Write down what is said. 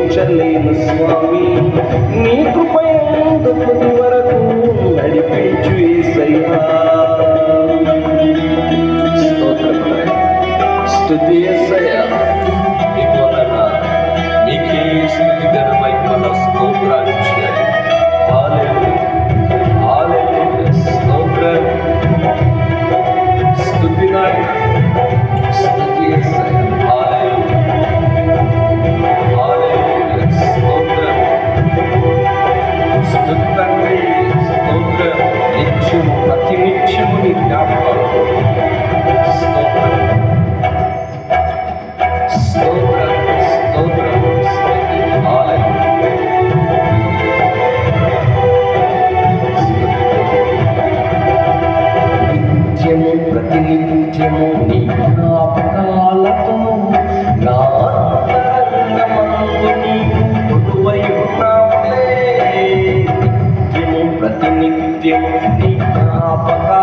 వర్ణించలేను స్వామి, నీ కృపయందు తుది వరకు నడిపించు యేసయ్యా. స్తుతి యేసయ్యా, నీకు వందనాలు, నీకే స్తుతి ఘనమైన స్తోత్రాలు చేయాలి. హల్లెలూయా, హల్లెలూయా, స్తోత్రం, స్తుతి నాయన, స్తుతి యేసయ్యా. హల్లెలూయా, హల్లెలూయా, స్తోత్రం, స్తుతి తండ్రి, స్తోత్రం, నిత్యము ప్రతినిత్యము నీ జ్ఞాపకాలు. స్తోత్రం, స్తోత్రం, స్తోత్రం, స్తుతి. హల్లెలూయా, నిత్యము ప్రతినిత్యము నీ జ్ఞాపకాలతో నా అంతరంగమందు నీవు కొలువై ఉన్నావులే. నిత్యము ప్రతినిత్యము నీ జ్ఞాపకాలతో